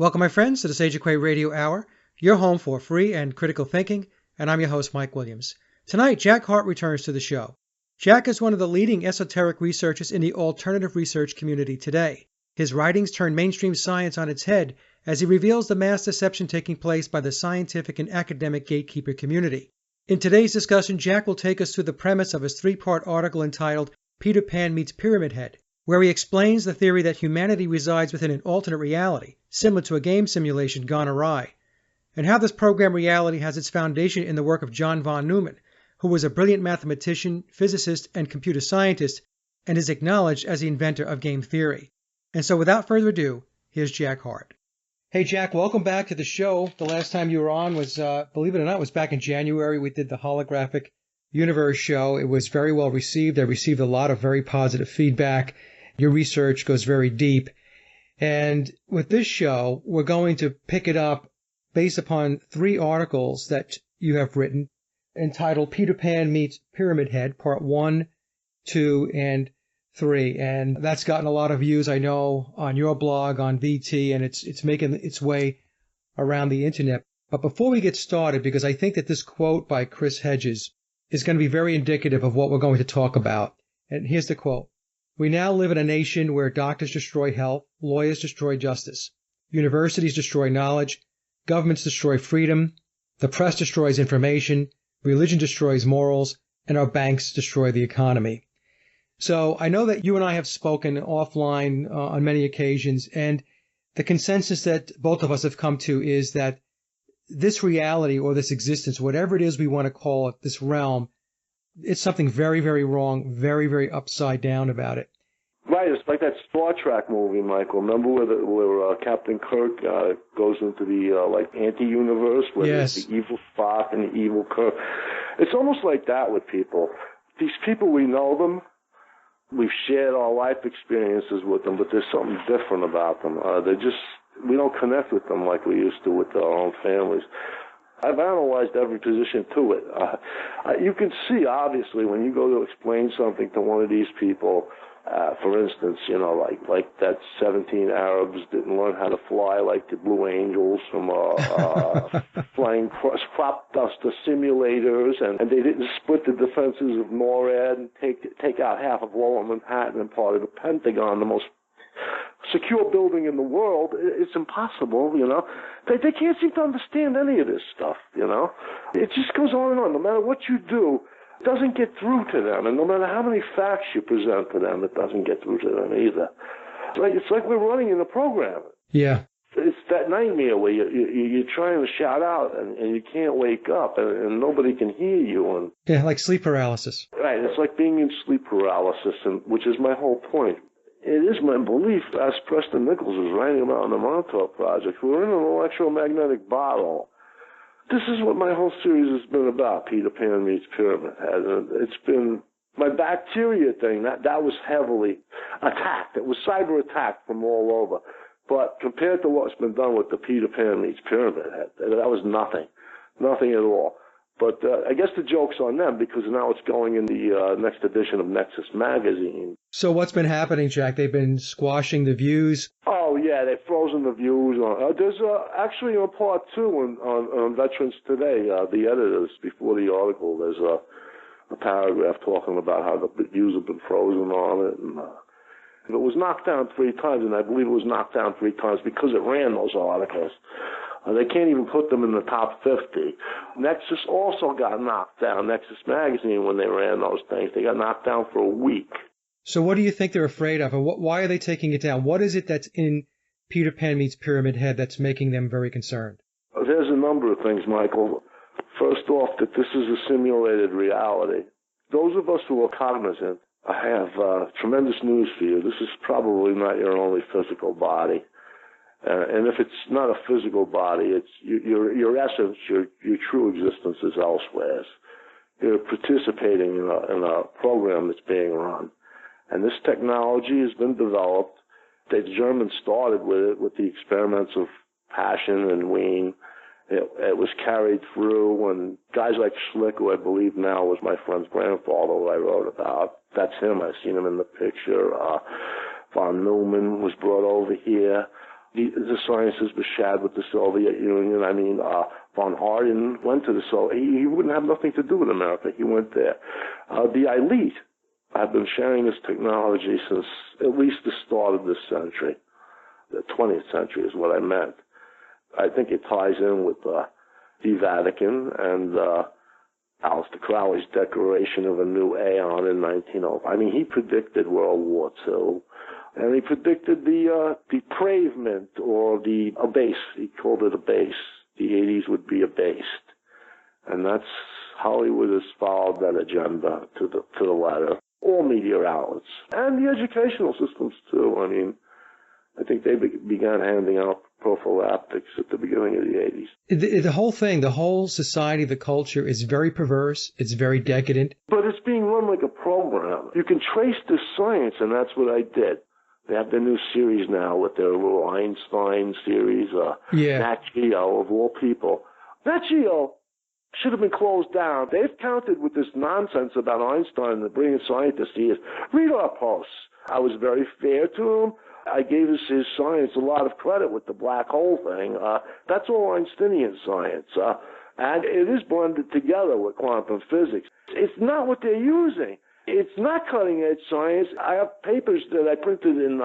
Welcome, my friends, to the Sage of Quay Radio Hour, your home for free and critical thinking, and I'm your host, Mike Williams. Tonight, Jack Hart returns to the show. Jack is one of the leading esoteric researchers in the alternative research community today. His writings turn mainstream science on its head as he reveals the mass deception taking place by the scientific and academic gatekeeper community. In today's discussion, Jack will take us through the premise of his three-part article entitled Peter Pan Meets Pyramid Head, where he explains the theory that humanity resides within an alternate reality, similar to a game simulation gone awry, and how this program reality has its foundation in the work of John von Neumann, who was a brilliant mathematician, physicist, and computer scientist, and is acknowledged as the inventor of game theory. And so without further ado, here's Jack Hart. Hey Jack, welcome back to the show. The last time you were on was, believe it or not, was back in January. We did the Holographic Universe show. It was very well received. I received a lot of very positive feedback. Your research goes very deep. And with this show, we're going to pick it up based upon three articles that you have written entitled Peter Pan Meets Pyramid Head, Part 1, 2, and 3. And that's gotten a lot of views, I know, on your blog, on VT, and it's making its way around the internet. But before we get started, because I think that this quote by Chris Hedges is going to be very indicative of what we're going to talk about. And here's the quote. We now live in a nation where doctors destroy health, lawyers destroy justice, universities destroy knowledge, governments destroy freedom, the press destroys information, religion destroys morals, and our banks destroy the economy. So I know that you and I have spoken offline on many occasions, and the consensus that both of us have come to is that this reality or this existence, whatever it is we want to call it, this realm, it's something very, very wrong, very, very upside down about it. Right, it's like that Star Trek movie, Michael. Remember where Captain Kirk goes into the anti-universe where Yes. there's the evil Spock and the evil Kirk. It's almost like that with people. These people, we know them. We've shared our life experiences with them, but there's something different about them. We don't connect with them like we used to with our own families. I've analyzed every position to it. You can see, obviously, when you go to explain something to one of these people, for instance, like that 17 Arabs didn't learn how to fly like the Blue Angels from flying crop duster simulators, and they didn't split the defenses of NORAD and take out half of Lower Manhattan and part of the Pentagon, the most secure building in the world. It's impossible, They can't seem to understand any of this stuff, It just goes on and on. No matter what you do, it doesn't get through to them. And no matter how many facts you present to them, it doesn't get through to them either. It's like we're running in a program. Yeah. It's that nightmare where you're trying to shout out and you can't wake up and nobody can hear you. Yeah, like sleep paralysis. Right. It's like being in sleep paralysis, which is my whole point. It is my belief, as Preston Nichols is writing about in the Montauk Project, we're in an electromagnetic bottle. This is what my whole series has been about, Peter Pan Meets Pyramid Head. It's been my bacteria thing, that was heavily attacked. It was cyber attacked from all over. But compared to what's been done with the Peter Pan Meets Pyramid Head, that was nothing at all. But I guess the joke's on them because now it's going in the next edition of Nexus magazine. So what's been happening, Jack? They've been squashing the views. Oh, yeah, they've frozen the views. There's actually on part 2 on Veterans Today, the editors, before the article, there's a paragraph talking about how the views have been frozen on it. And it was knocked down 3 times, and I believe it was knocked down 3 times because it ran those articles. They can't even put them in the top 50. Nexus also got knocked down. Nexus magazine, when they ran those things, they got knocked down for a week. So what do you think they're afraid of? And why are they taking it down? What is it that's in Peter Pan Meets Pyramid Head that's making them very concerned? There's a number of things, Michael. First off, that this is a simulated reality. Those of us who are cognizant, I have tremendous news for you. This is probably not your only physical body. And if it's not a physical body, it's your essence, your true existence is elsewhere. You're participating in a program that's being run. And this technology has been developed. The Germans started with it, with the experiments of Passion and Wien. It was carried through when guys like Schlick, who I believe now was my friend's grandfather, who I wrote about, that's him. I've seen him in the picture. Von Neumann was brought over here. The sciences were shared with the Soviet Union. I mean, von Harden went to the Soviet. He wouldn't have nothing to do with America. He went there. The elite have been sharing this technology since at least the start of this century. The 20th century is what I meant. I think it ties in with the Vatican and Aleister Crowley's declaration of a new aeon in 1905. I mean, he predicted World War II, and he predicted the depravement or the abase. He called it abase. The 80s would be abased, and that's Hollywood has followed that agenda to the letter. All media outlets and the educational systems too. I mean, I think they began handing out prophylactics at the beginning of the 80s. The whole thing, the whole society, the culture is very perverse. It's very decadent. But it's being run like a program. You can trace the science, and that's what I did. They have their new series now with their little Einstein series, Nat Geo, of all people. Nat Geo should have been closed down. They've countered with this nonsense about Einstein and the brilliant scientist he is. Read our posts. I was very fair to him. I gave his science a lot of credit with the black hole thing. That's all Einsteinian science. And it is blended together with quantum physics. It's not what they're using. It's not cutting-edge science. I have papers that I printed in,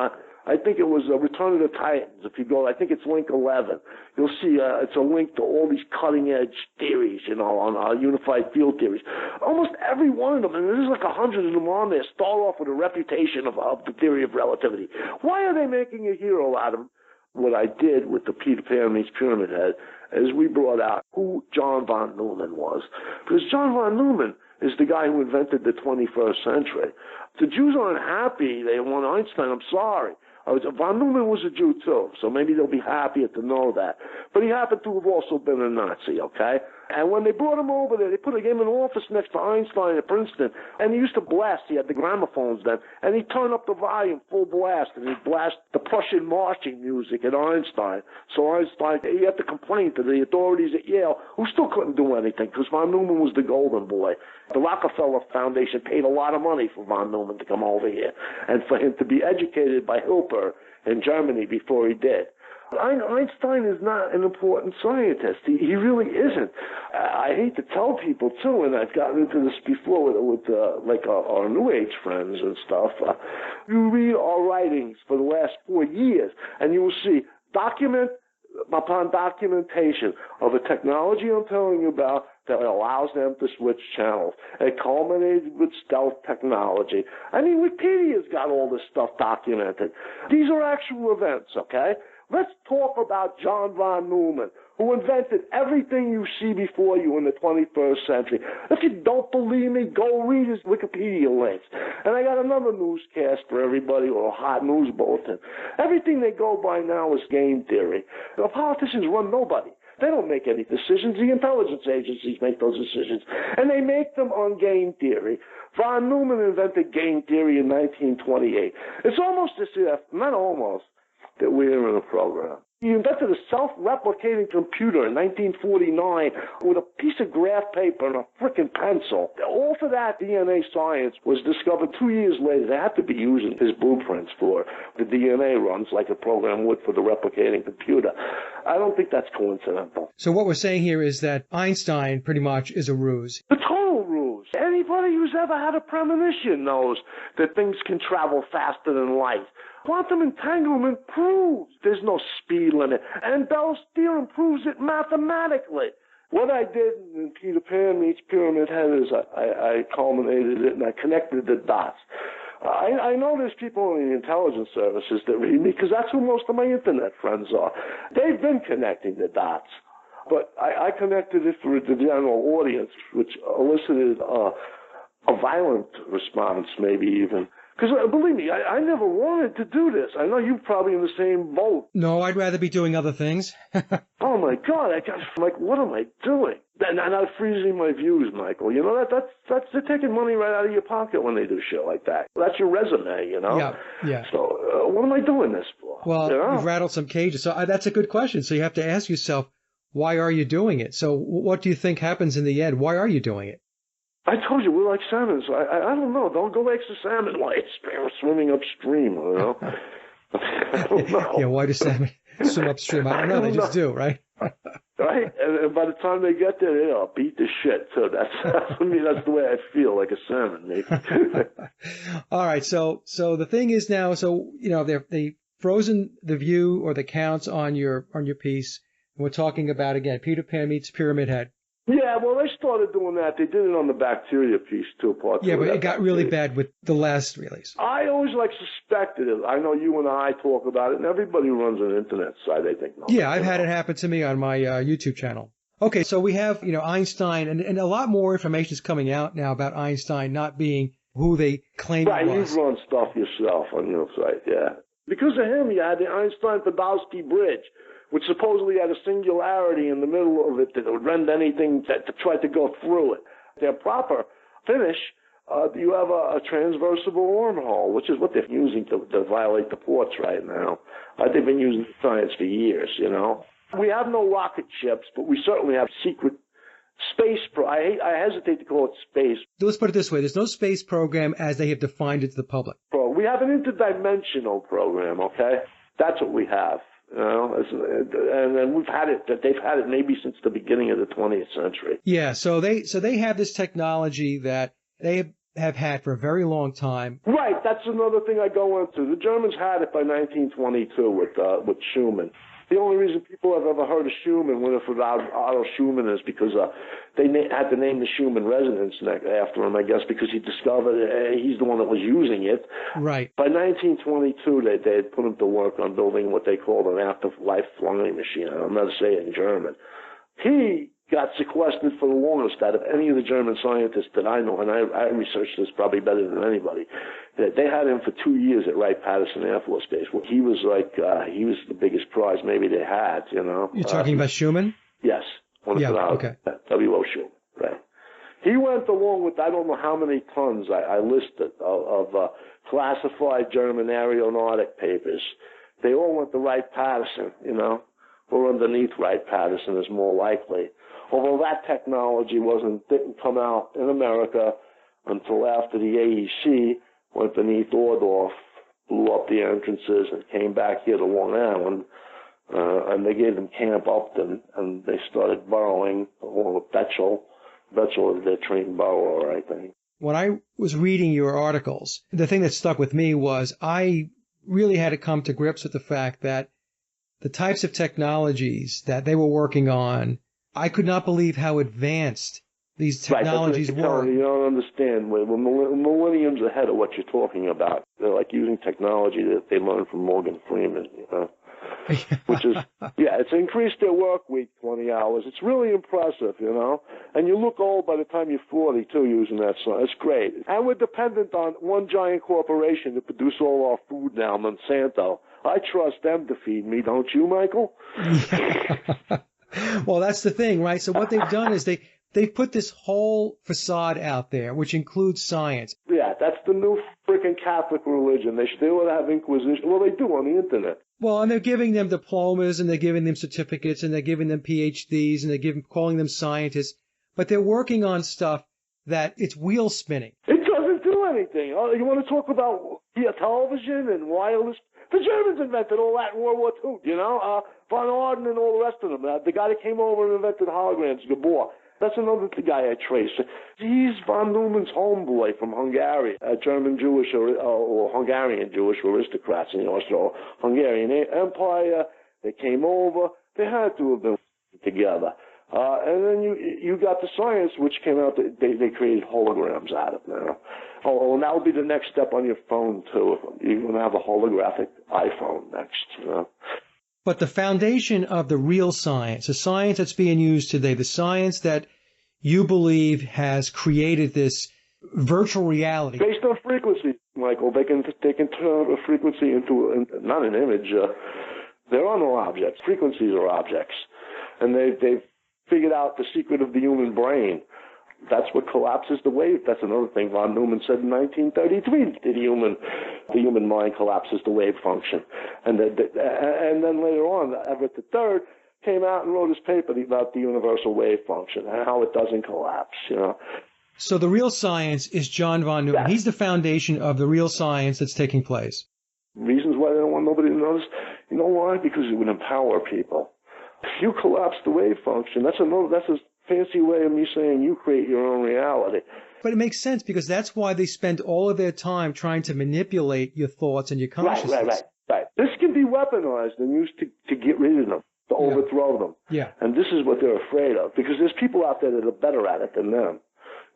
I think it was Return of the Titans. If you go, I think it's link 11. You'll see it's a link to all these cutting-edge theories, on unified field theories. Almost every one of them, and there's like 100 of them on there, start off with a refutation of the theory of relativity. Why are they making a hero out of what I did with the Peter Pan meets Pyramid Head? As we brought out who John von Neumann was. Because John von Neumann is the guy who invented the 21st century. The Jews aren't happy they want Einstein. I'm sorry. Von Neumann was a Jew too, so maybe they'll be happier to know that. But he happened to have also been a Nazi, okay? And when they brought him over there, they put him in an office next to Einstein at Princeton, and he used to blast. He had the gramophones then, and he'd turn up the volume full blast, and he'd blast the Prussian marching music at Einstein. So Einstein, he had to complain to the authorities at Yale, who still couldn't do anything, because von Neumann was the golden boy. The Rockefeller Foundation paid a lot of money for von Neumann to come over here, and for him to be educated by Hilper in Germany before he did. Einstein is not an important scientist. He really isn't. I hate to tell people, too, and I've gotten into this before with our New Age friends and stuff. You read our writings for the last 4 years, and you will see document upon documentation of a technology I'm telling you about that allows them to switch channels. It culminated with stealth technology. I mean, Wikipedia's got all this stuff documented. These are actual events, okay? Let's talk about John von Neumann, who invented everything you see before you in the 21st century. If you don't believe me, go read his Wikipedia links. And I got another newscast for everybody, or a hot news bulletin. Everything they go by now is game theory. The politicians run nobody. They don't make any decisions. The intelligence agencies make those decisions. And they make them on game theory. Von Neumann invented game theory in 1928. It's almost as if, not almost, that we're in a program. He invented a self-replicating computer in 1949 with a piece of graph paper and a frickin' pencil. All for that DNA science was discovered 2 years later. They had to be using his blueprints for the DNA runs like a program would for the replicating computer. I don't think that's coincidental. So what we're saying here is that Einstein pretty much is a ruse. A total ruse. Anybody who's ever had a premonition knows that things can travel faster than light. Quantum entanglement proves there's no speed limit, and Bell's theorem proves it mathematically. What I did in Peter Pan meets Pyramid Head is I culminated it and I connected the dots. I know there's people in the intelligence services that read me because that's who most of my internet friends are. They've been connecting the dots. But I connected it for the general audience, which elicited a violent response, maybe even. Because believe me, I never wanted to do this. I know you're probably in the same boat. No, I'd rather be doing other things. Oh, my God. What am I doing? And I'm freezing my views, Michael. You know, that's they're taking money right out of your pocket when they do shit like that. That's your resume, you know? Yeah. So what am I doing this for? Well, you've rattled some cages. So that's a good question. So you have to ask yourself, why are you doing it? So what do you think happens in the end? Why are you doing it? I told you, we're like salmon. So I don't know. Don't go like the salmon while it's swimming upstream, you know? I don't know. Yeah, why do salmon? swim upstream. I don't know. They just do, right? Right? And by the time they get there, they'll beat the shit. So that's, for me, that's the way I feel, like a salmon, maybe. All right. So the thing is now, they've frozen the view or the counts on your piece. And we're talking about, again, Peter Pan meets Pyramid Head. Yeah, well, they started doing that. They did it on the bacteria piece, too. Yeah, but it got really bad with the last release. I always, suspected it. I know you and I talk about it, and everybody who runs an internet site, I think. Yeah, I've had it happen to me on my YouTube channel. Okay, so we have, Einstein, and a lot more information is coming out now about Einstein not being who they claim he was. Right, you've run stuff yourself on your site, yeah. Because of him, you had the Einstein-Podolsky Bridge, which supposedly had a singularity in the middle of it that would rend anything that tried to go through it. Their proper finish, you have a transversible wormhole, which is what they're using to violate the ports right now. They've been using science for years, We have no rocket ships, but we certainly have secret space. I hesitate to call it space. Let's put it this way. There's no space program as they have defined it to the public. We have an interdimensional program, okay? That's what we have. And then they've had it maybe since the beginning of the 20th century. Yeah, so they have this technology that they have had for a very long time. Right, that's another thing I go into. The Germans had it by 1922 with Schumann. The only reason people have ever heard of Schumann, without Otto Schumann, is because they had to name the Schumann resonance after him, I guess, because he discovered he's the one that was using it. Right. By 1922, they had put him to work on building what they called an afterlife flying machine. I'm not saying it in German. He got sequestered for the longest out of any of the German scientists that I know, and I researched this probably better than anybody. They had him for 2 years at Wright-Patterson Air Force Base. Well, he was he was the biggest prize maybe they had, You're talking about Schumann? Yes. Okay. W.O. Schumann, right. He went along with, I don't know how many tons I listed of classified German aeronautic papers. They all went to Wright-Patterson, or underneath Wright-Patterson is more likely. Although that technology didn't come out in America until after the AEC went beneath Ordorf, blew up the entrances, and came back here to Long Island, and they gave them Camp Upton, and they started burrowing along with Betchel. Betchel is their trained burrower, I think. When I was reading your articles, the thing that stuck with me was I really had to come to grips with the fact that the types of technologies that they were working on, I could not believe how advanced these technologies were. You don't understand. We're millenniums ahead of what you're talking about. They're like using technology that they learned from Morgan Freeman, Which is, it's increased their work week 20 hours. It's really impressive, And you look old by the time you're 40, too, using that stuff. It's great. And we're dependent on one giant corporation to produce all our food now, Monsanto. I trust them to feed me, don't you, Michael? Well, that's the thing, right? So what they've done is they've put this whole facade out there, which includes science. Yeah, that's the new freaking Catholic religion. They still have Inquisition. Well, they do on the Internet. Well, and they're giving them diplomas, and they're giving them certificates, and they're giving them PhDs, and they're calling them scientists. But they're working on stuff that it's wheel spinning. It doesn't do anything. You want to talk about television and wireless? The Germans invented all that in World War II, Von Orden and all the rest of them. The guy that came over and invented holograms, Gabor. That's another guy I trace. He's von Neumann's homeboy from Hungary, a German Jewish or Hungarian Jewish aristocrats in the Austro-Hungarian Empire. They came over. They had to have been together. And then you got the science, which came out. They created holograms out of now. Oh, and that will be the next step on your phone, too. You're going to have a holographic iPhone next, But the foundation of the real science, the science that's being used today, the science that you believe has created this virtual reality. Based on frequency, Michael. They can turn a frequency into not an image. There are no objects. Frequencies are objects. And they've figured out the secret of the human brain. That's what collapses the wave. That's another thing von Neumann said in 1933. The human mind collapses the wave function. And then later on, Everett III came out and wrote his paper about the universal wave function and how it doesn't collapse, So the real science is John von Neumann. Yes. He's the foundation of the real science that's taking place. Reasons why they don't want nobody to notice. You know why? Because it would empower people. If you collapse the wave function, that's a fancy way of me saying you create your own reality. But it makes sense because that's why they spend all of their time trying to manipulate your thoughts and your consciousness. Right. This can be weaponized and used to get rid of them, to overthrow them. Yeah. And this is what they're afraid of, because there's people out there that are better at it than them.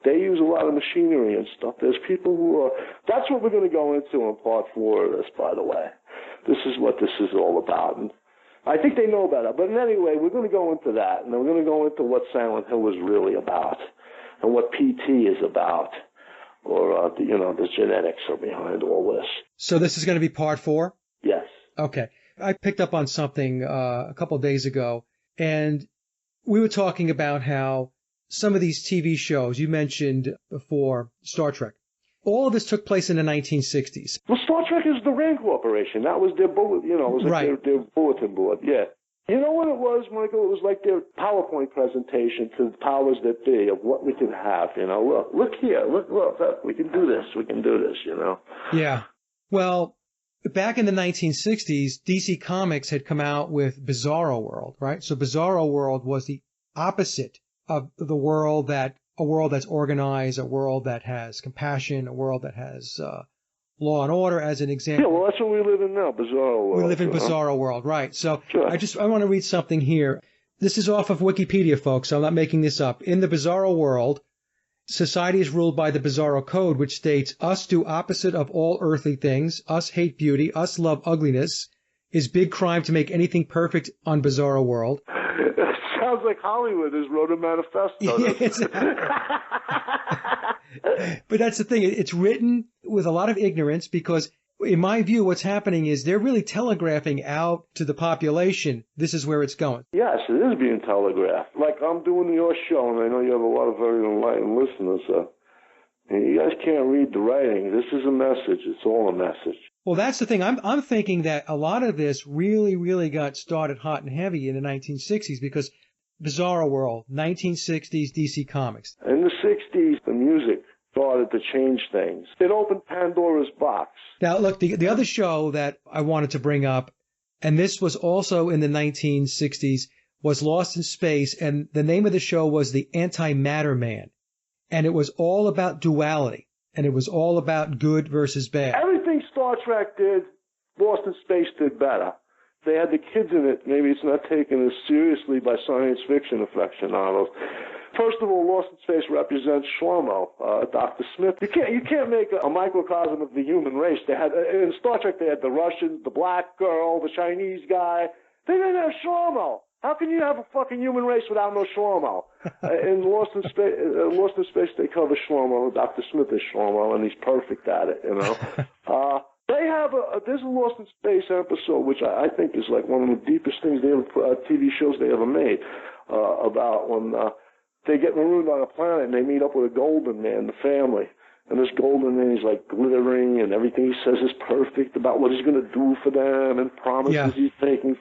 They use a lot of machinery and stuff. There's people who are... That's what we're going to go into in part 4 of this, by the way. This is what this is all about. And I think they know better. But anyway, we're going to go into that, and then we're going to go into what Silent Hill is really about and what PT is about, or, the genetics are behind all this. So this is going to be part 4? Yes. Okay. I picked up on something a couple of days ago, and we were talking about how some of these TV shows you mentioned before, Star Trek, all of this took place in the 1960s. Well, Star Trek is the RAND Corporation. That was their bullet, it was like their bulletin board. Yeah. You know what it was, Michael? It was like their PowerPoint presentation to the powers that be of what we can have. Look here, look, we can do this, Yeah. Well, back in the 1960s, DC Comics had come out with Bizarro World, right? So Bizarro World was the opposite of a world that's organized, a world that has compassion, a world that has law and order, as an example. Yeah, well, that's what we live in now, Bizarro World. We live in Bizarro World, right. So sure. I want to read something here. This is off of Wikipedia, folks, so I'm not making this up. In the Bizarro World, society is ruled by the Bizarro Code, which states, us do opposite of all earthly things, us hate beauty, us love ugliness, is big crime to make anything perfect on Bizarro World. Sounds like Hollywood has wrote a manifesto. But that's the thing. It's written with a lot of ignorance because, in my view, what's happening is they're really telegraphing out to the population, this is where it's going. Yes, it is being telegraphed. Like I'm doing your show, and I know you have a lot of very enlightened listeners. And you guys can't read the writing. This is a message. It's all a message. Well, that's the thing. I'm thinking that a lot of this really, really got started hot and heavy in the 1960s because Bizarro World, 1960s DC Comics. In the 60s, the music started to change things. It opened Pandora's box. Now, look, the other show that I wanted to bring up, and this was also in the 1960s, was Lost in Space, and the name of the show was The Antimatter Man. And it was all about duality, and it was all about good versus bad. Everything Star Trek did, Lost in Space did better. They had the kids in it. Maybe it's not taken as seriously by science fiction aficionados. First of all, Lost in Space represents Shlomo, Dr. Smith. You can't make a microcosm of the human race. They had in Star Trek they had the Russians, the black girl, the Chinese guy. They didn't have Shlomo. How can you have a fucking human race without no Shlomo? In Lost in Space, they cover Shlomo. Dr. Smith is Shlomo, and he's perfect at it. They have there's a Lost in Space episode, which I think is like one of the deepest things TV shows they ever made, about when they get marooned on a planet and they meet up with a golden man, the family. And this golden man is like glittering, and everything he says is perfect about what he's going to do for them and promises he's taking.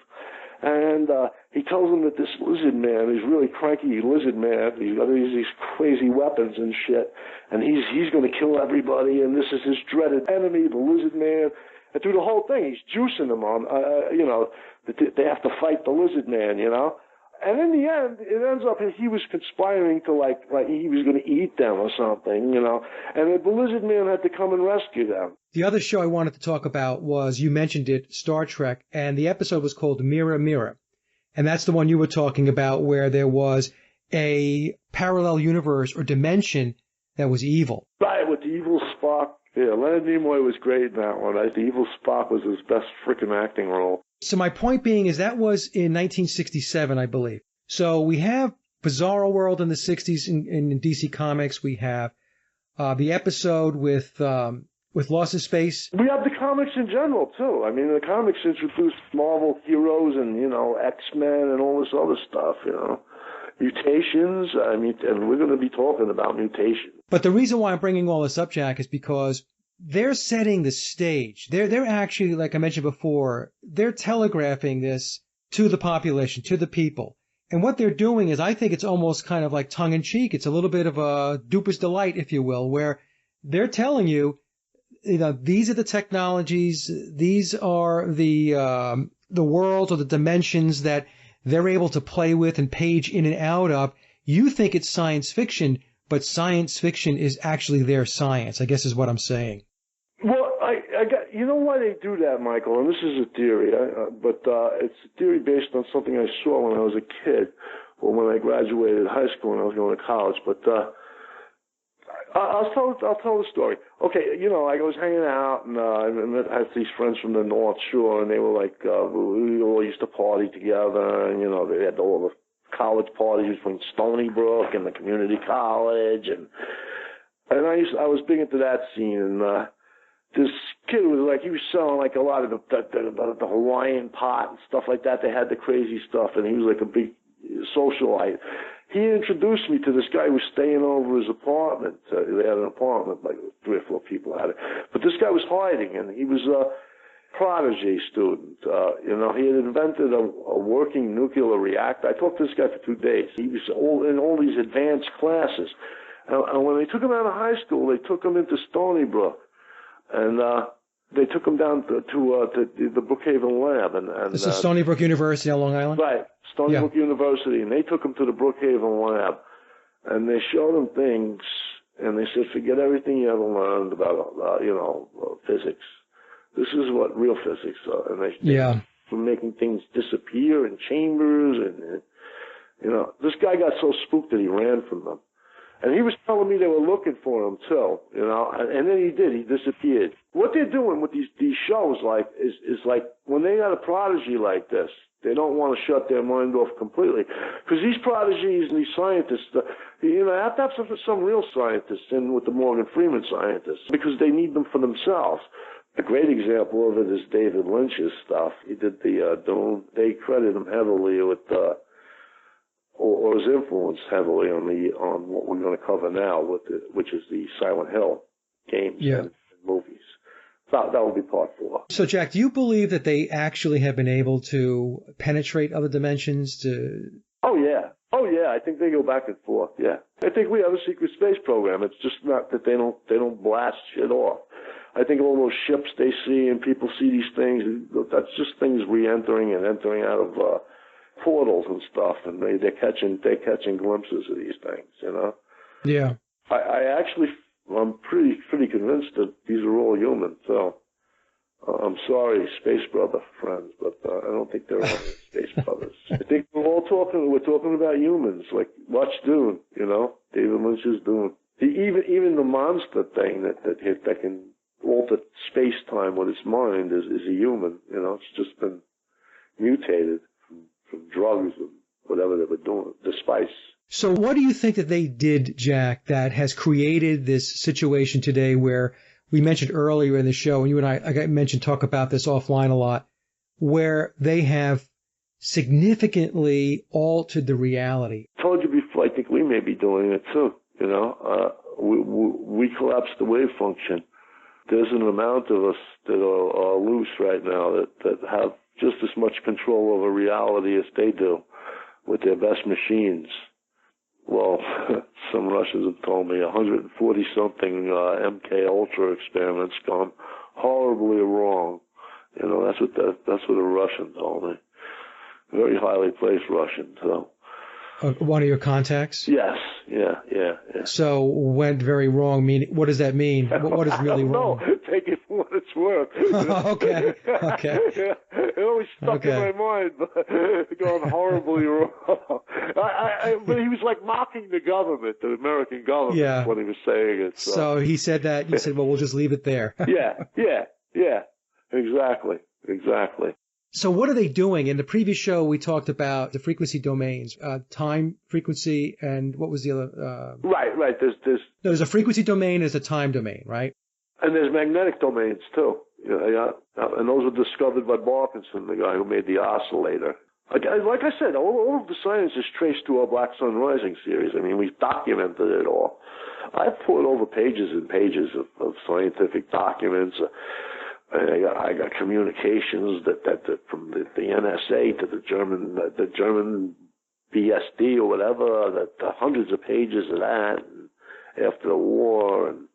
And he tells them that this lizard man, he's really cranky lizard man, he's got these crazy weapons and shit, and he's going to kill everybody, and this is his dreaded enemy, the lizard man. And through the whole thing, he's juicing them on, that they have to fight the lizard man, And in the end, it ends up he was conspiring to like he was going to eat them or something, and the lizard man had to come and rescue them. The other show I wanted to talk about was, you mentioned it, Star Trek, and the episode was called Mirror, Mirror. And that's the one you were talking about where there was a parallel universe or dimension that was evil. Right, with the evil Spock. Yeah, Leonard Nimoy was great in that one. The evil Spock was his best freaking acting role. So my point being is that was in 1967, I believe. So we have Bizarro World in the 60s in DC Comics. We have the episode with Lost in Space. We have the comics in general, too. I mean, the comics introduced Marvel heroes and, X-Men and all this other stuff, Mutations, and we're going to be talking about mutations. But the reason why I'm bringing all this up, Jack, is because they're setting the stage. They're actually, like I mentioned before, they're telegraphing this to the population, to the people. And what they're doing is, I think it's almost kind of like tongue-in-cheek. It's a little bit of a duper's delight, if you will, where they're telling you, these are the technologies, these are the the worlds or the dimensions that they're able to play with and page in and out of, you think it's science fiction, but science fiction is actually their science, I guess is what I'm saying. Well, I got, you know why they do that, Michael, and this is a theory, but it's a theory based on something I saw when I was a kid, or when I graduated high school and I was going to college, but I'll tell the story. Okay, you know, I was hanging out and I had these friends from the North Shore, and they were like, we all used to party together, and you know, they had all the college parties from Stony Brook and the community college, and I was big into that scene, and this kid was like, he was selling like a lot of the Hawaiian pot and stuff like that. They had the crazy stuff, and he was like a big socialite. He introduced me to this guy who was staying over his apartment. They had an apartment, like 3 or 4 people had it. But this guy was hiding, and he was a prodigy student. You know, he had invented a working nuclear reactor. I talked to this guy for 2 days. He was in all these advanced classes. And when they took him out of high school, they took him into Stony Brook. And they took him down to the Brookhaven lab. And this is Stony Brook University on Long Island? Right, Stony Brook University. And they took him to the Brookhaven lab. And they showed him things, and they said, forget everything you ever learned about, physics. This is what real physics are. And they were making things disappear in chambers. And, you know, this guy got so spooked that he ran from them. And he was telling me they were looking for him too, you know, and then he did. He disappeared. What they're doing with these shows, like, is like when they got a prodigy like this, they don't want to shut their mind off completely, because these prodigies and these scientists, you know, have to have some real scientists in with the Morgan Freeman scientists, because they need them for themselves. A great example of it is David Lynch's stuff. He did the Dune. They credit him heavily with or is influenced heavily on what we're going to cover now, which is the Silent Hill games and movies. That will be part 4. So, Jack, do you believe that they actually have been able to penetrate other dimensions? Oh yeah. I think they go back and forth. Yeah, I think we have a secret space program. It's just not that they don't blast shit off. I think all those ships they see and people see these things. That's just things re-entering and entering out of portals and stuff, and they're catching glimpses of these things, you know. Yeah. I'm pretty convinced that these are all human. So I'm sorry, space brother friends, but I don't think they're all space brothers. I think we're talking about humans. Like, watch Dune, you know, David Lynch's Dune. Even the monster thing that can alter space time with its mind is a human. You know, it's just been mutated from drugs and whatever they were doing, the spice. So what do you think that they did, Jack, that has created this situation today where we mentioned earlier in the show, and you and I mentioned talk about this offline a lot, where they have significantly altered the reality? I told you before, I think we may be doing it too, you know. We collapsed the wave function. There's an amount of us that are loose right now that have just as much control over reality as they do with their best machines. Well, some Russians have told me 140-something MK Ultra experiments gone horribly wrong. You know, that's what a Russian told me. Very highly placed Russian, so. One of your contacts? Yes, yeah. So went very wrong. What does that mean? What is really wrong? No, take it for what it's worth. Okay. Yeah, it always stuck in my mind, going horribly wrong. But he was like mocking the government, the American government, when he was saying it. So he said that. You said, well, we'll just leave it there. Yeah. Exactly. So what are they doing? In the previous show, we talked about the frequency domains, time frequency, and what was the other? Right. There's a frequency domain, there's a time domain, right? And there's magnetic domains too. Yeah. And those were discovered by Parkinson, the guy who made the oscillator. Like I said, all of the science is traced to our Black Sun Rising series. I mean, we've documented it all. I've poured over pages and pages of scientific documents. I got communications that from the NSA to the German BSD or whatever, that hundreds of pages of that after the war, and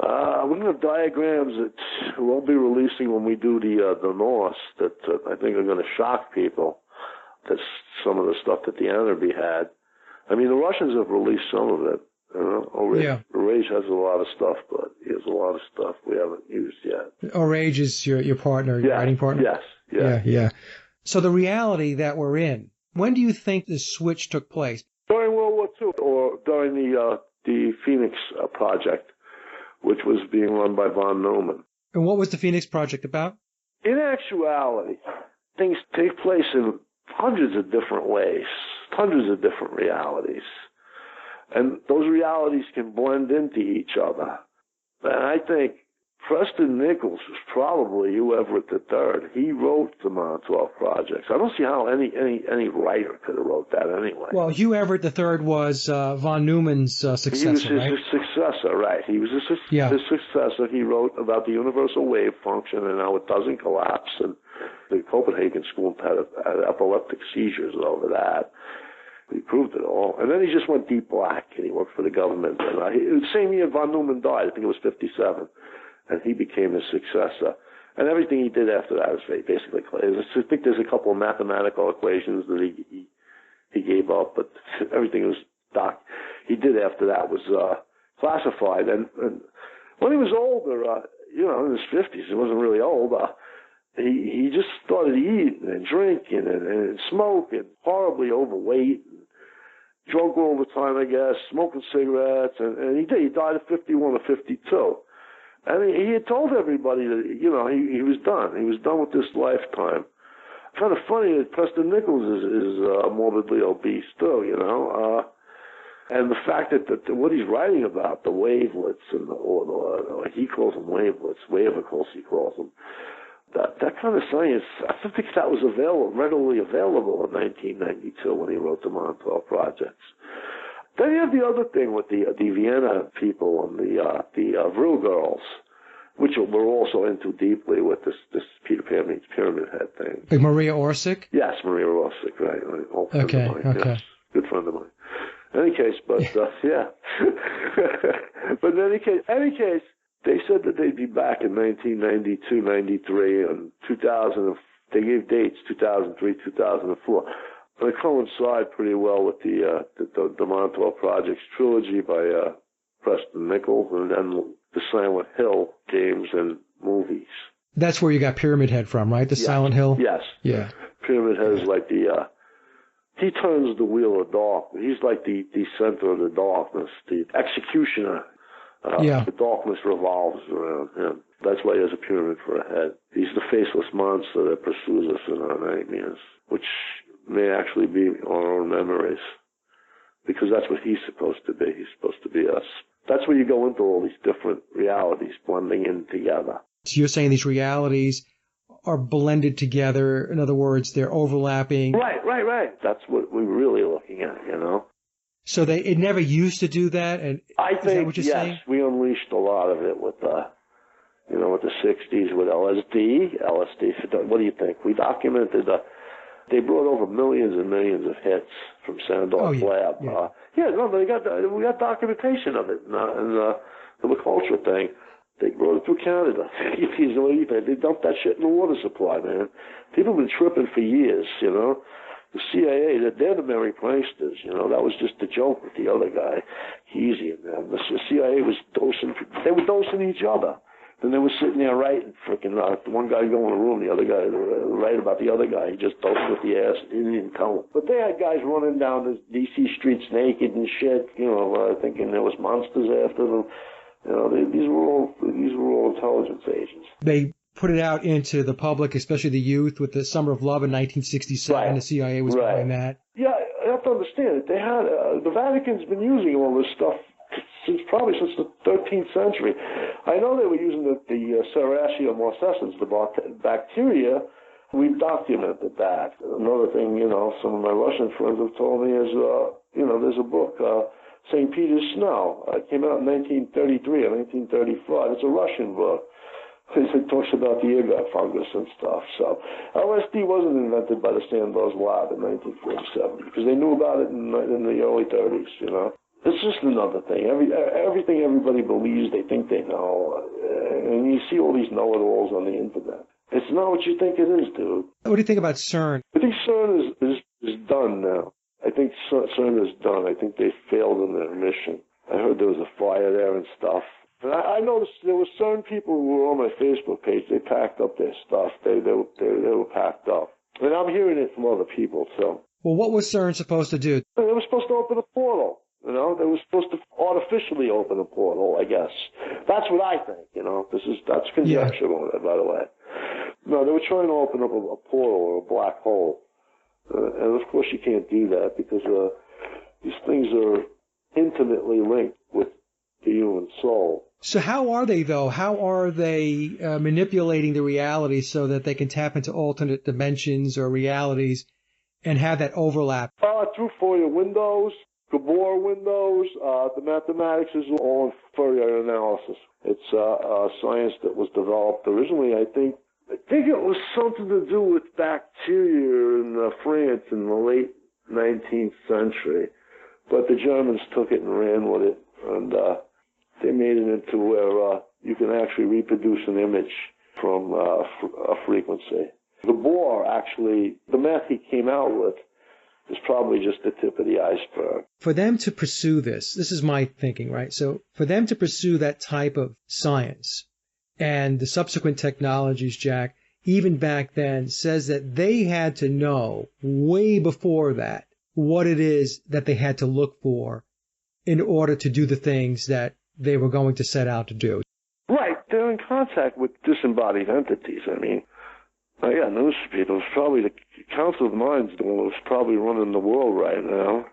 We're going to have diagrams that we'll be releasing when we do the Norse that I think are going to shock people. That's some of the stuff that the Enderby had. I mean, the Russians have released some of it. Rage has a lot of stuff, but he has a lot of stuff we haven't used yet. Rage is your partner, your writing partner? Yes. Yeah. So the reality that we're in, when do you think the switch took place? During World War II, or during the Phoenix Project, which was being run by von Neumann. And what was the Phoenix Project about? In actuality, things take place in hundreds of different ways, hundreds of different realities. And those realities can blend into each other. And I think Preston Nichols was probably Hugh Everett III. He wrote the Montauk Projects. I don't see how any writer could have wrote that anyway. Well, Hugh Everett III was von Neumann's successor, right? He was his successor, right. He was his successor. He wrote about the universal wave function and how it doesn't collapse. And the Copenhagen school had epileptic seizures over that. He proved it all. And then he just went deep black, and he worked for the government. And the same year von Neumann died, I think it was 57, and he became his successor. And everything he did after that was basically clear. I think there's a couple of mathematical equations that he gave up, but everything he did after that was classified. And when he was older, in his 50s, he wasn't really old, he just started eating and drinking and smoking, horribly overweight, and drunk all the time, I guess, smoking cigarettes, and he did. He died at 51 or 52. And he had told everybody that, he was done. He was done with this lifetime. Kind of funny that Preston Nichols is morbidly obese, too, and the fact that what he's writing about, the wavelets, or he calls them wavelets, wavicles he calls them, that kind of science, I don't think that was readily available in 1992 when he wrote the Montauk Projects. Then you have the other thing with the Vienna people and the Vril girls, which we're also into deeply with this Peter Pan meets Pyramid Head thing. Like Maria Orsic? Yes, Maria Orsic, right. Old friend of mine, yes. Good friend of mine. In any case, but yeah. But in any case, they said that they'd be back in 1992, 93, and 2000. They gave dates 2003, 2004. They coincide pretty well with the Montauk Projects trilogy by Preston Nichols, and then the Silent Hill games and movies. That's where you got Pyramid Head from, right? The Silent Hill? Yes. Yeah. Pyramid Head is like he turns the wheel of darkness. He's like the center of the darkness, the executioner. The darkness revolves around him. That's why he has a pyramid for a head. He's the faceless monster that pursues us in our nightmares, which may actually be our own memories, because that's what he's supposed to be. He's supposed to be us. That's where you go into all these different realities blending in together. So you're saying these realities are blended together. In other words, they're overlapping. Right. That's what we're really looking at, So it never used to do that, and I think, is that what you're saying? We unleashed a lot of it with the 60s with LSD. What do you think? We documented. They brought over millions and millions of hits from Sandor's lab. We got documentation of it, and the culture thing. They brought it through Canada. They dumped that shit in the water supply, man. People have been tripping for years, The CIA, they're the merry pranksters, That was just a joke with the other guy, Easy and them. The CIA was dosing each other. Then they were sitting there writing, one guy go in a room, the other guy write about the other guy. He just dosed with the ass, he didn't even tell him. But they had guys running down the D.C. streets naked and shit, thinking there was monsters after them. These were all intelligence agents. They put it out into the public, especially the youth, with the Summer of Love in 1967. Right. The CIA was behind that. Yeah, you have to understand it. They had the Vatican's been using all this stuff since the 13th century. I know they were using the Serratia marcescens, the bacteria. We've documented that. Another thing, some of my Russian friends have told me is, there's a book, St. Peter's Snow. It came out in 1933 or 1935. It's a Russian book. It talks about the ergot fungus and stuff. So LSD wasn't invented by the Sandoz lab in 1947 because they knew about it in the early 30s, It's just another thing. Everything everybody believes they think they know. And you see all these know-it-alls on the internet. It's not what you think it is, dude. What do you think about CERN? I think CERN is done now. I think CERN is done. I think they failed in their mission. I heard there was a fire there and stuff. And I noticed there were certain people who were on my Facebook page. They packed up their stuff. They were packed up. And I'm hearing it from other people, so. Well, what was CERN supposed to do? They were supposed to open a portal. You know, they were supposed to artificially open a portal, I guess. That's what I think, you know. That's conjecture on it, by the way. No, they were trying to open up a portal or a black hole. And of course you can't do that because these things are intimately linked with the human soul. So how are they, though? How are they manipulating the reality so that they can tap into alternate dimensions or realities and have that overlap? Through Fourier windows, Gabor windows, the mathematics is all in Fourier analysis. It's a science that was developed originally, I think it was something to do with bacteria in France in the late 19th century. But the Germans took it and ran with it, and they made it into where you can actually reproduce an image from a frequency. The Bohr, actually, the math he came out with is probably just the tip of the iceberg. For them to pursue this is my thinking, right? So for them to pursue that type of science and the subsequent technologies, Jack, even back then, says that they had to know way before that what it is that they had to look for in order to do the things that they were going to set out to do. Right. They're in contact with disembodied entities. I mean, I got news for people. It's probably the Council of Minds the one who's probably running the world right now.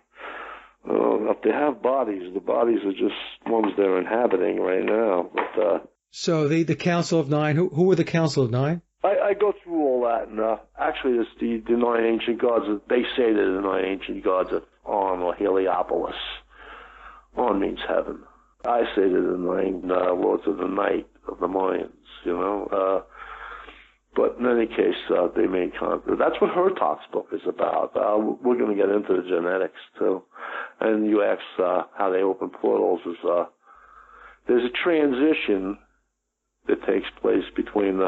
If they have bodies, the bodies are just ones they're inhabiting right now. But so the Council of Nine, who were the Council of Nine? I go through all that, and actually it's the nine ancient gods. They say they're the nine ancient gods of On or Heliopolis. On means heaven. I say they're the nine lords of the night of the Mayans, you know. But in any case, they made contact. That's what Hertog's book is about. We're going to get into the genetics, too. And you ask how they open portals. There's a transition that takes place between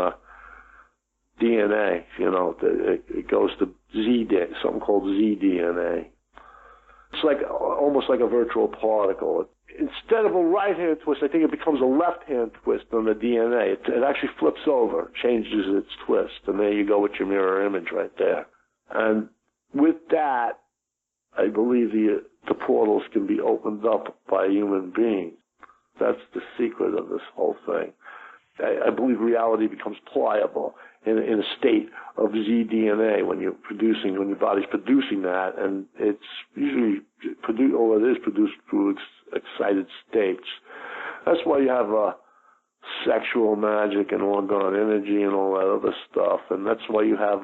DNA, you know. It goes to something called Z-DNA. It's like almost like a virtual particle. Instead of a right-hand twist, I think it becomes a left-hand twist on the DNA. It actually flips over, changes its twist, and there you go with your mirror image right there. And with that, I believe the portals can be opened up by human beings. That's the secret of this whole thing. I believe reality becomes pliable in a state of Z-DNA when your body's producing that, and it's usually produced through excited states. That's why you have sexual magic and orgone energy and all that other stuff, and that's why you have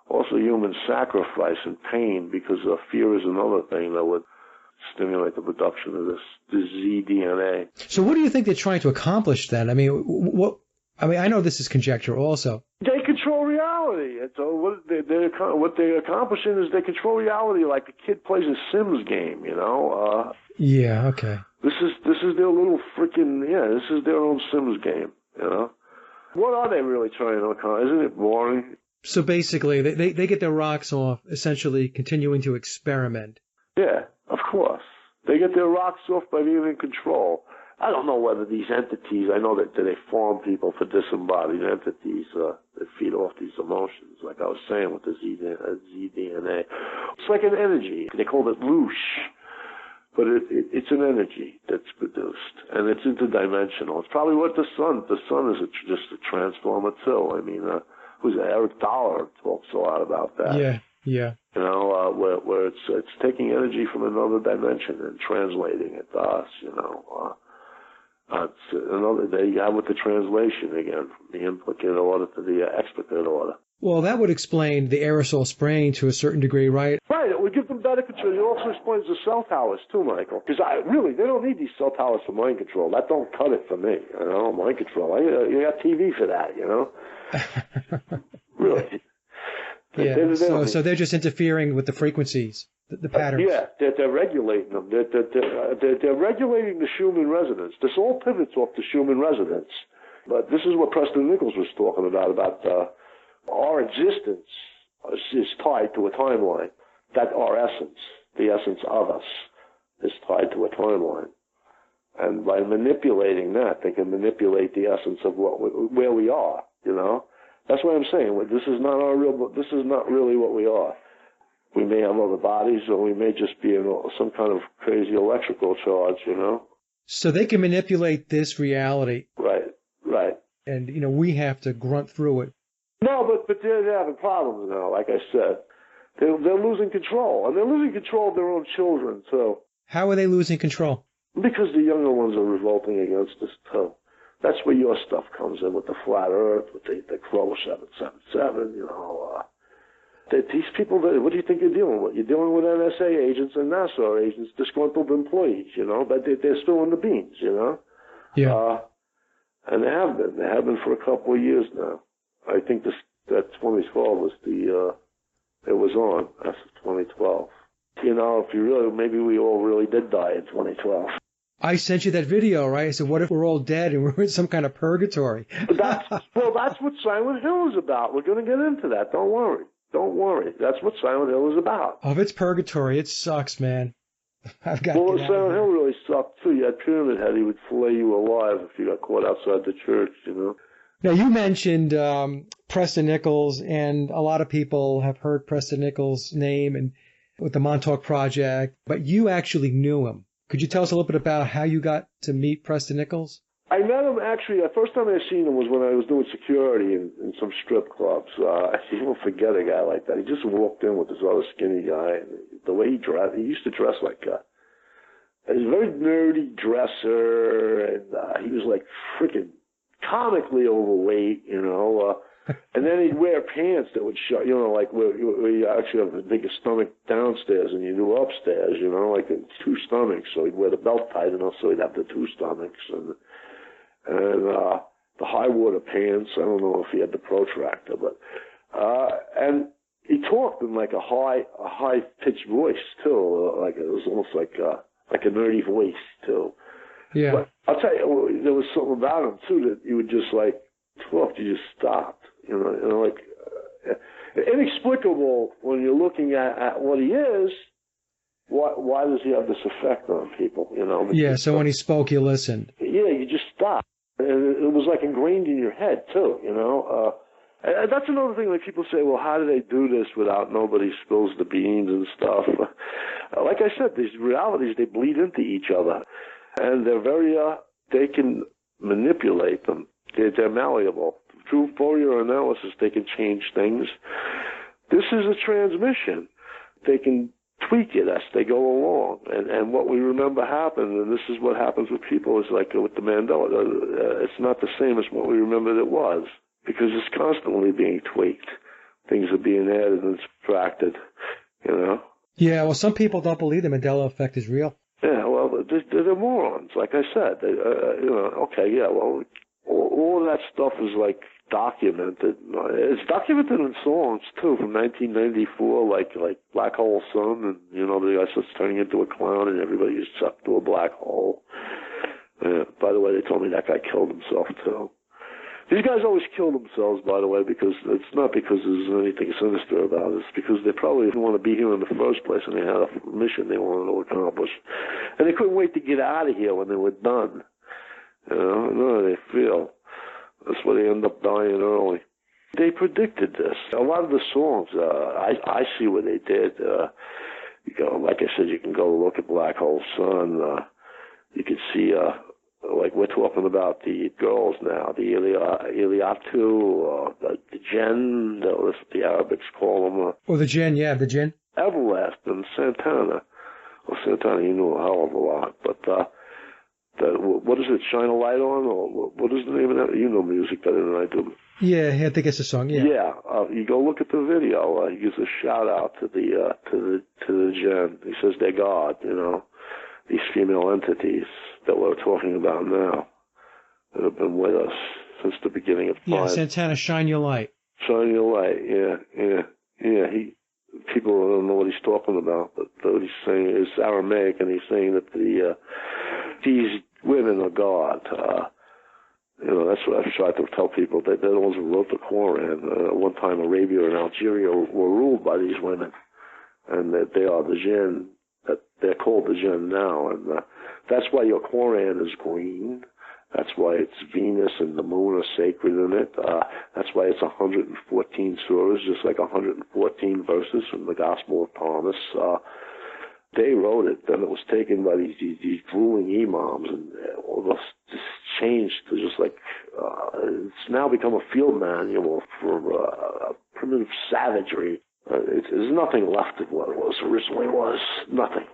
also human sacrifice and pain, because fear is another thing that would stimulate the production of this Z-DNA. So what do you think they're trying to accomplish then? I mean, I know this is conjecture also. They control reality. And so what they're accomplishing is they control reality like a kid plays a Sims game, you know. Yeah, okay. This is their little freaking, this is their own Sims game, you know. What are they really trying to accomplish? Isn't it boring? So basically, they get their rocks off, essentially continuing to experiment. Yeah, of course. They get their rocks off by being in control. I don't know whether these entities, I know that they form people for disembodied entities that feed off these emotions, like I was saying with the Z-DNA. It's like an energy. They call it loosh, but it's an energy that's produced, and it's interdimensional. It's probably what the sun is just a transformer too. I mean, Eric Dollar talks a lot about that. Yeah. You know, where it's taking energy from another dimension and translating it to us, you know. It's another day you have with the translation again, from the implicate order to the explicate order. Well, that would explain the aerosol spraying to a certain degree, right? Right, it would give them better control. It also explains the cell towers too, Michael. Because they don't need these cell towers for mind control. That don't cut it for me, you know, mind control. You got TV for that, you know. Really. Yeah, so they're just interfering with the frequencies. the patterns. Yeah, they're regulating them. They're regulating the Schumann resonance. This all pivots off the Schumann resonance. But this is what Preston Nichols was talking about our existence is tied to a timeline. That our essence, the essence of us, is tied to a timeline. And by manipulating that, they can manipulate the essence of where we are, you know? That's what I'm saying. This is not really what we are. We may have other bodies, or we may just be in some kind of crazy electrical charge, you know? So they can manipulate this reality. Right. And, we have to grunt through it. No, but they're having problems now, like I said. They're losing control. And they're losing control of their own children, too. How are they losing control? Because the younger ones are revolting against us, too. That's where your stuff comes in, with the flat earth, with the Crow 777, these people, what do you think you're dealing with? You're dealing with NSA agents and NASA agents, disgruntled employees, but they're still in the beans, Yeah. And they have been. They have been for a couple of years now. I think that 2012 was it was on. That's 2012. If maybe we all really did die in 2012. I sent you that video, right? I said, what if we're all dead and we're in some kind of purgatory? That's what Silent Hill is about. We're going to get into that. Don't worry. That's what Silent Hill is about. Oh, if it's purgatory, it sucks, man. I've got Silent Hill really sucked, too. You had Pyramid Head. He would fillet you alive if you got caught outside the church, Now, you mentioned Preston Nichols, and a lot of people have heard Preston Nichols' name and with the Montauk Project, but you actually knew him. Could you tell us a little bit about how you got to meet Preston Nichols? I met him, actually, the first time I seen him was when I was doing security in some strip clubs. You won't forget a guy like that. He just walked in with this other skinny guy, and the way he dressed, he used to dress like he was a very nerdy dresser, and he was like freaking comically overweight, and then he'd wear pants that would show, like where you actually have the biggest stomach downstairs and you do upstairs, like in two stomachs. So he'd wear the belt tight enough so he'd have the two stomachs, and the high water pants. I don't know if he had the protractor, but and he talked in like a high pitched voice too, like it was almost like a nerdy voice too. Yeah. But I'll tell you, there was something about him too that you would just like talk. You just stopped, inexplicable when you're looking at what he is. Why does he have this effect on people? Yeah. So when he spoke, you listened. Yeah, you just stopped, and it was like ingrained in your head too. And that's another thing. Like people say, well, how do they do this without nobody spills the beans and stuff? Like I said, these realities, they bleed into each other. And they're very, they can manipulate them. They're malleable. Through Fourier analysis, they can change things. This is a transmission. They can tweak it as they go along. And what we remember happened, and this is what happens with people, is like with the Mandela. It's not the same as what we remembered it was, because it's constantly being tweaked. Things are being added and subtracted, Yeah, well, some people don't believe the Mandela effect is real. Yeah, well, they're morons, like I said. Okay, yeah, well, all of that stuff is like documented. It's documented in songs too from 1994, like Black Hole Sun, and the guy starts turning into a clown, and everybody is sucked to a black hole. By the way, they told me that guy killed himself too. These guys always kill themselves, by the way, because it's not because there's anything sinister about it. It's because they probably didn't want to be here in the first place, and they had a mission they wanted to accomplish. And they couldn't wait to get out of here when they were done. No, they feel. That's why they end up dying early. They predicted this. A lot of the songs, I see what they did. Like I said, you can go look at Black Hole Sun. You can see... like we're talking about the girls now, the Iliatu, the Jinn, that's what the Arabics call them. Or the Jinn, yeah, the Jinn. Everlast and Santana. Well, Santana, he knew a hell of a lot, but what is it, Shine a Light On? Or what is the name of that? You know music better than I do. Yeah, I think it's a song, yeah. Yeah, you go look at the video. He gives a shout out to the Jinn. He says they're God, these female entities that we're talking about now that have been with us since the beginning of time. Yeah, Santana, Shine Your Light. Shine Your Light, yeah. people don't know what he's talking about, but what he's saying is Aramaic, and he's saying that these women are God. That's what I've tried to tell people. They're the ones who wrote the Quran. One time, Arabia and Algeria were ruled by these women, and that they are the jinn. That they're called the jinn now, and that's why your Quran is green. That's why it's Venus and the moon are sacred in it. That's why it's 114 surahs, just like 114 verses from the Gospel of Thomas. They wrote it, then it was taken by these ruling imams, and all this just changed to just like, it's now become a field manual for primitive savagery. There's nothing left of what it was originally was. Nothing.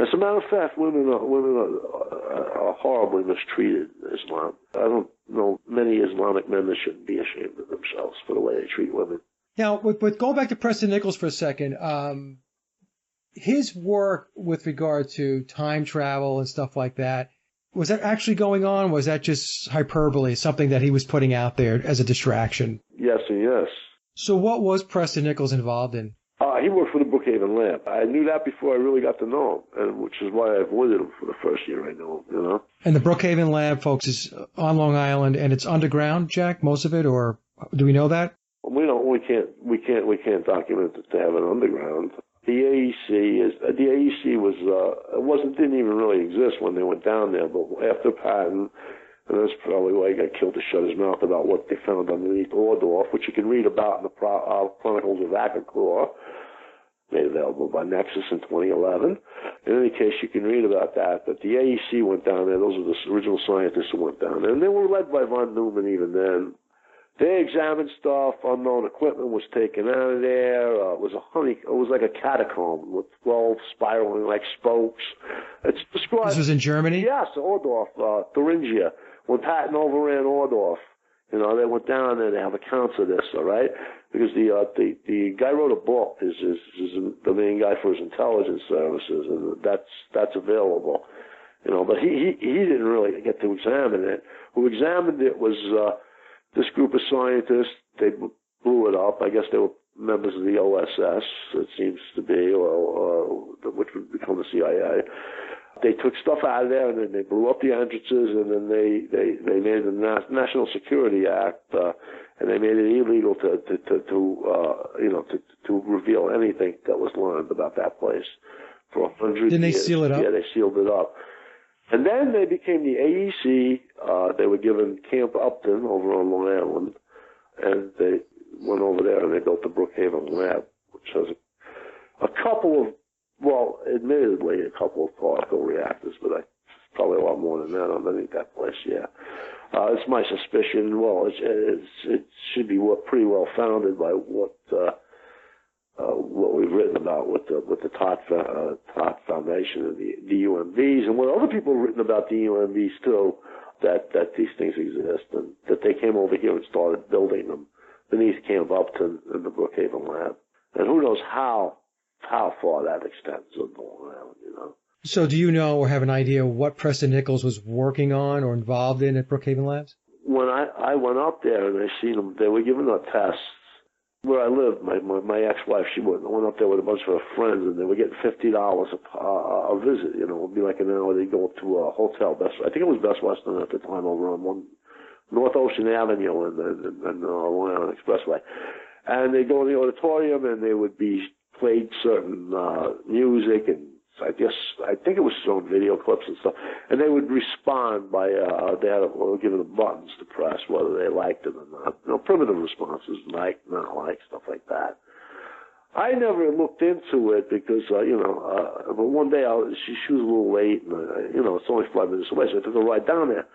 As a matter of fact, women are horribly mistreated in Islam. I don't know many Islamic men that shouldn't be ashamed of themselves for the way they treat women. Now, with going back to Preston Nichols for a second, his work with regard to time travel and stuff like that, was that actually going on? Was that just hyperbole, something that he was putting out there as a distraction? Yes and yes. So what was Preston Nichols involved in? He worked for the Brookhaven Lab. I knew that before I really got to know him, and which is why I avoided him for the first year I knew him, And the Brookhaven Lab, folks, is on Long Island, and it's underground, Jack, most of it, or do we know that? We can't document it to have it underground. The AEC didn't even really exist when they went down there, but after Patton, and that's probably why he got killed, to shut his mouth about what they found underneath Ordorf, which you can read about in the Chronicles of Akakor, made available by Nexus in 2011. In any case, you can read about that. But the AEC went down there. Those are the original scientists who went down there. And they were led by von Neumann even then. They examined stuff. Unknown equipment was taken out of there. It was like a catacomb with 12 spiraling like spokes. It's described. This was in Germany? Yes, Ordorf, Thuringia. When Patton overran Ordorf, they went down there. They have accounts of this, all right? Because the guy wrote a book. Is the main guy for his intelligence services, and that's available. But he didn't really get to examine it. Who examined it was this group of scientists. They blew it up. I guess they were members of the OSS, it seems to be, or which would become the CIA. They took stuff out of there, and then they blew up the entrances, and then they made the National Security Act, and they made it illegal to reveal anything that was learned about that place for 100 years. Didn't they seal it up? Yeah, they sealed it up. And then they became the AEC. They were given Camp Upton over on Long Island, and they went over there and they built the Brookhaven Lab, which has a couple of, admittedly, a couple of particle reactors, but probably a lot more than that underneath that place, yeah. It's my suspicion. It should be pretty well founded by what we've written about with the Todd Foundation and the UMVs, and what other people have written about the UMVs too, that these things exist, and that they came over here and started building them beneath Camp Upton in the Brookhaven Lab. And who knows how far that extends on Long Island, So do you know or have an idea what Preston Nichols was working on or involved in at Brookhaven Labs? When I went up there and I seen them, they were giving out tests. Where I lived, my ex-wife, she went up there with a bunch of her friends, and they were getting $50 a visit. It would be like an hour. They'd go up to a hotel. I think it was Best Western at the time, over on North Ocean Avenue and Long Island Expressway. And they'd go in the auditorium, and they would be played certain music, and I think it was shown video clips and stuff. And they would respond by given them buttons to press whether they liked it or not. Primitive responses, like, not like, stuff like that. I never looked into it because but one day she was a little late, and it's only 5 minutes away, so I took a ride down there.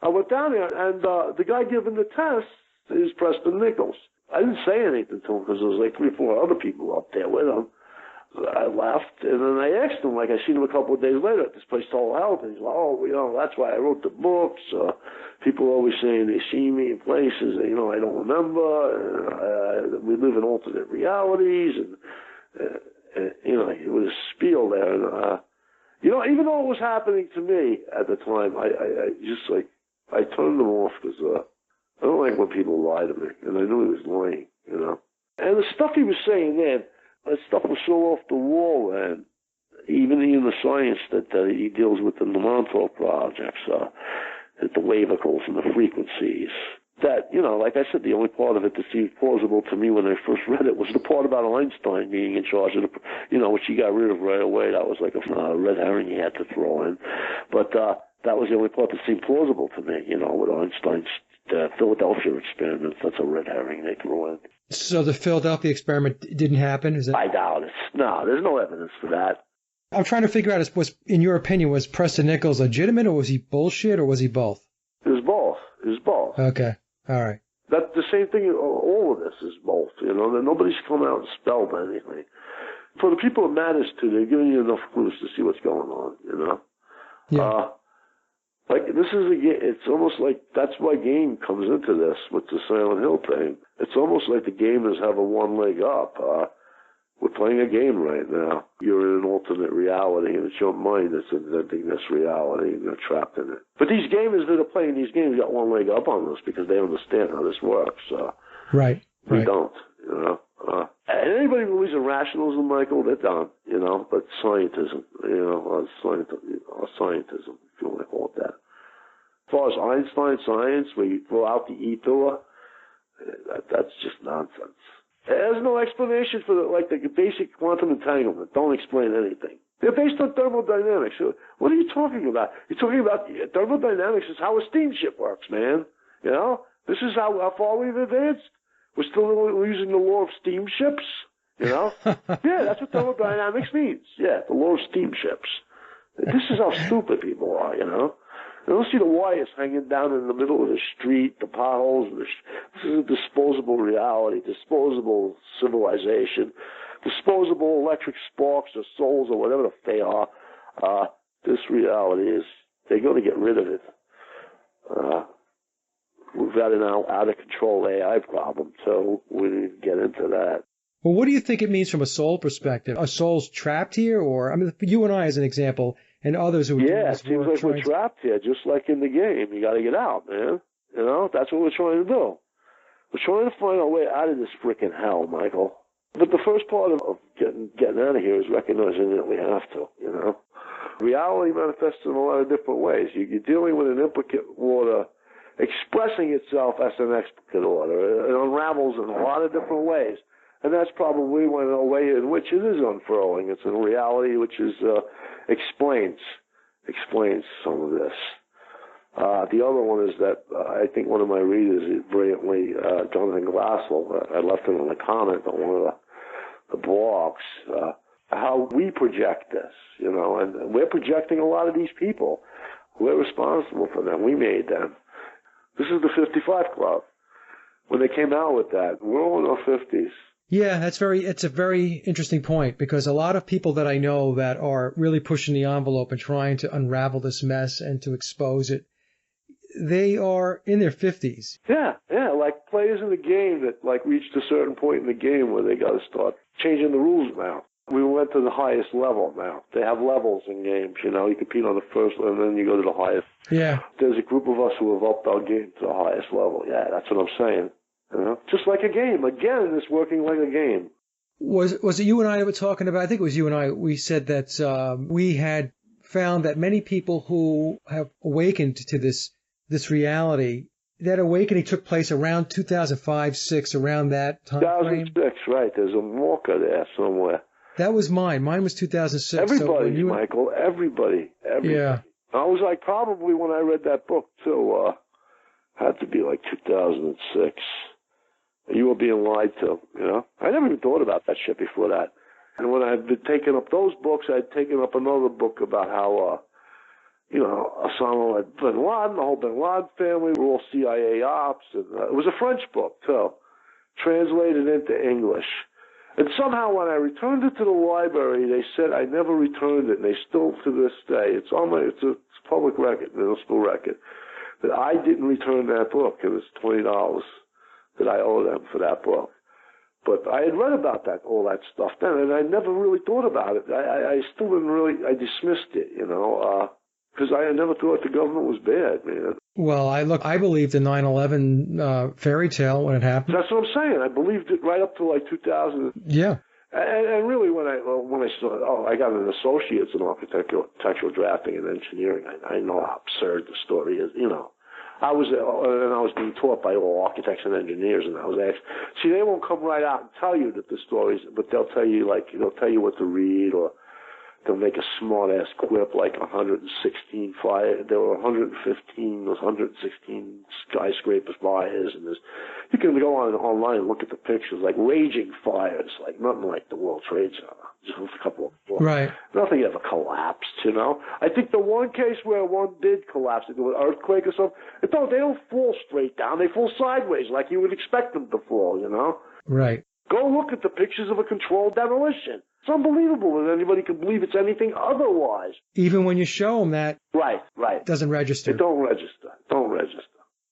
I went down there, and the guy giving the test is Preston Nichols. I didn't say anything to him because there was like 3 or 4 other people up there with him. I left, and then I asked him, I seen him a couple of days later at this place called Health, and he's like, that's why I wrote the books. People are always saying they see me in places that, I don't remember. We live in alternate realities, and it was a spiel there. And, even though it was happening to me at the time, I turned them off because I don't like when people lie to me, and I knew he was lying, And the stuff he was saying then, that stuff was so off the wall, and even in the science that he deals with in the Montauk projects, the wavicles and the frequencies, that, like I said, the only part of it that seemed plausible to me when I first read it was the part about Einstein being in charge of which he got rid of right away. That was like a red herring he had to throw in. But that was the only part that seemed plausible to me, with Einstein's Philadelphia experiments. That's a red herring they threw in. So the Philadelphia experiment didn't happen? Is it? I doubt it. No, there's no evidence for that. I'm trying to figure out, in your opinion, was Preston Nichols legitimate, or was he bullshit, or was he both? It was both. It was both. Okay. All right. That's the same thing. All of this is both. Nobody's come out and spelled anything. For the people it matters to, they're giving you enough clues to see what's going on. Yeah. Like this is it's almost like that's why game comes into this with the Silent Hill thing. It's almost like the gamers have a one leg up. We're playing a game right now. You're in an alternate reality, and it's your mind that's inventing this reality, and you're trapped in it. But these gamers that are playing these games got one leg up on us because they understand how this works. Right. We don't, And anybody who believes in rationalism, Michael, they're done, But scientism, or scientism, if you want to call it that. As far as Einstein science, where you throw out the E pillar, that's just nonsense. There's no explanation for the basic quantum entanglement. Don't explain anything. They're based on thermodynamics. What are you talking about? You're talking about thermodynamics is how a steamship works, man. This is how far we've advanced. We're still using the law of steamships, Yeah, that's what thermodynamics means. Yeah, the law of steamships. This is how stupid people are, You don't see the wires hanging down in the middle of the street, the potholes. This is a disposable reality, disposable civilization, disposable electric sparks or souls or whatever the they are. This reality is, they're going to get rid of it. We've got an out-of-control AI problem, so we didn't get into that. Well, what do you think it means from a soul perspective? Are souls trapped here? Or, you and I as an example, and others who are doing this work. Yeah, it seems like we're trapped here, just like in the game. You got to get out, man. That's what we're trying to do. We're trying to find our way out of this freaking hell, Michael. But the first part of getting out of here is recognizing that we have to, Reality manifests in a lot of different ways. You're dealing with an implicate order expressing itself as an explicate order. It unravels in a lot of different ways. And that's probably a way in which it is unfurling. It's a reality which is explains some of this. The other one is that I think one of my readers is brilliantly, Jonathan Glassell, I left him in a comment on one of the blogs, how we project this, and we're projecting a lot of these people. We're responsible for them. We made them. This is the 55 Club. When they came out with that, we're all in our 50s. Yeah, it's a very interesting point, because a lot of people that I know that are really pushing the envelope and trying to unravel this mess and to expose it, they are in their 50s. Yeah, like players in the game that reached a certain point in the game where they got to start changing the rules now. We went to the highest level now. They have levels in games, You compete on the first level, and then you go to the highest. Yeah. There's a group of us who have upped our game to the highest level. Yeah, that's what I'm saying. Just like a game. Again, it's working like a game. Was it you and I that were talking about? I think it was you and I. We said that we had found that many people who have awakened to this reality, that awakening took place around 2005, 2006, around that time frame. 2006, right. There's a marker there somewhere. That was mine. Mine was 2006. Everybody, Michael. Everybody. Yeah. I was probably when I read that book, too, had to be 2006. You were being lied to, I never even thought about that shit before that. And when I'd been taking up those books, I'd taken up another book about how, Osama bin Laden, the whole bin Laden family, were all CIA ops. And, it was a French book, too, translated into English. And somehow when I returned it to the library, they said I never returned it, and they still, to this day, it's a public record, still record, that I didn't return that book. It was $20 that I owe them for that book. But I had read about all that stuff then, and I never really thought about it. I still didn't really, I dismissed it, because I had never thought the government was bad, man. Well, I believed the 9/11 fairy tale when it happened. That's what I'm saying. I believed it right up to 2000. Yeah. And really, when I saw, I got an associate's in architectural drafting and engineering. I know how absurd the story is. I was being taught by all architects and engineers, and I was asked. See, they won't come right out and tell you that the stories, but they'll tell you they'll tell you what to read, or they'll make a smart-ass quip like 116 fire. There were 115, those 116 skyscrapers fires, and you can go online and look at the pictures, like raging fires, like nothing like the World Trade Center. Just a couple of floors. Right. Nothing ever collapsed, I think the one case where one did collapse, it was an earthquake or something, they don't fall straight down. They fall sideways like you would expect them to fall, Right. Go look at the pictures of a controlled demolition. It's unbelievable that anybody can believe it's anything otherwise. Even when you show them that, right, doesn't register. It don't register.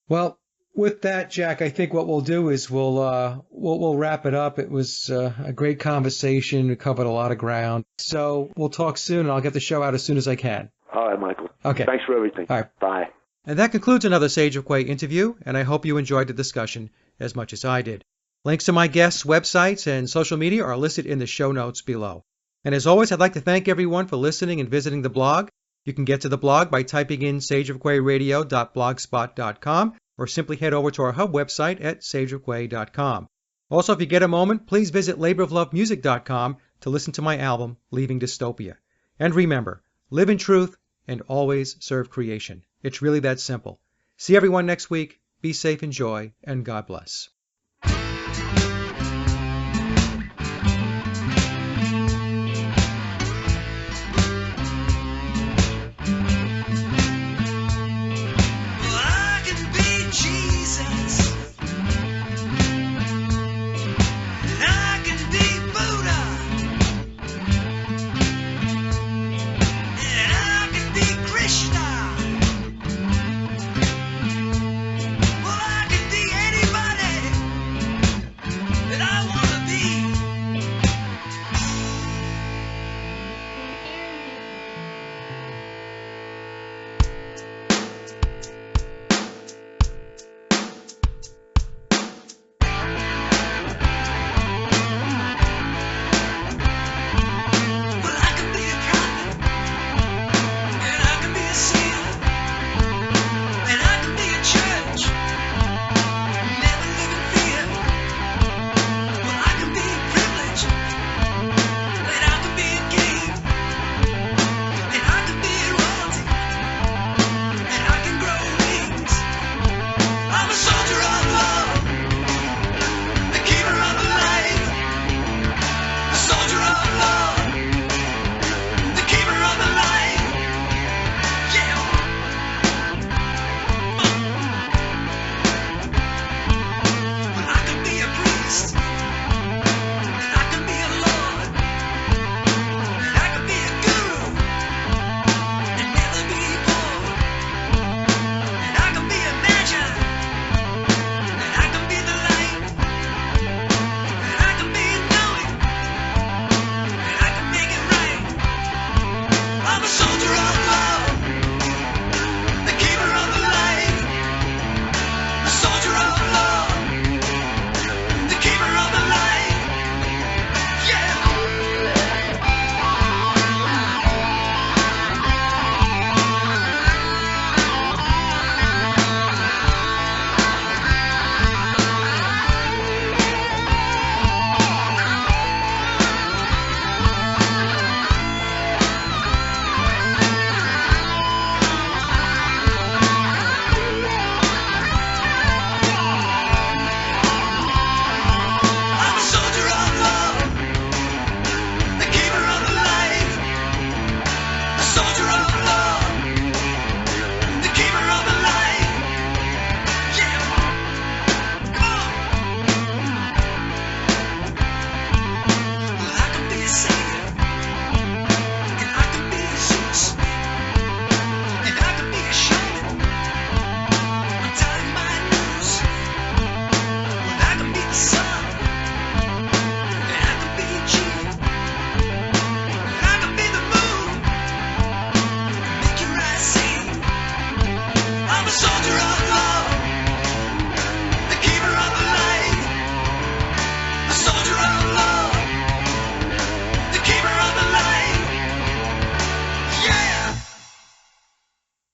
Well, with that, Jack, I think what we'll do is we'll wrap it up. It was a great conversation. We covered a lot of ground. So we'll talk soon, and I'll get the show out as soon as I can. All right, Michael. Okay. Thanks for everything. All right. Bye. And that concludes another Sage of Quay interview, and I hope you enjoyed the discussion as much as I did. Links to my guests' websites and social media are listed in the show notes below. And as always, I'd like to thank everyone for listening and visiting the blog. You can get to the blog by typing in sageofquayradio.blogspot.com or simply head over to our hub website at sageofquay.com. Also, if you get a moment, please visit laboroflovemusic.com to listen to my album, Leaving Dystopia. And remember, live in truth and always serve creation. It's really that simple. See everyone next week. Be safe, enjoy, and God bless.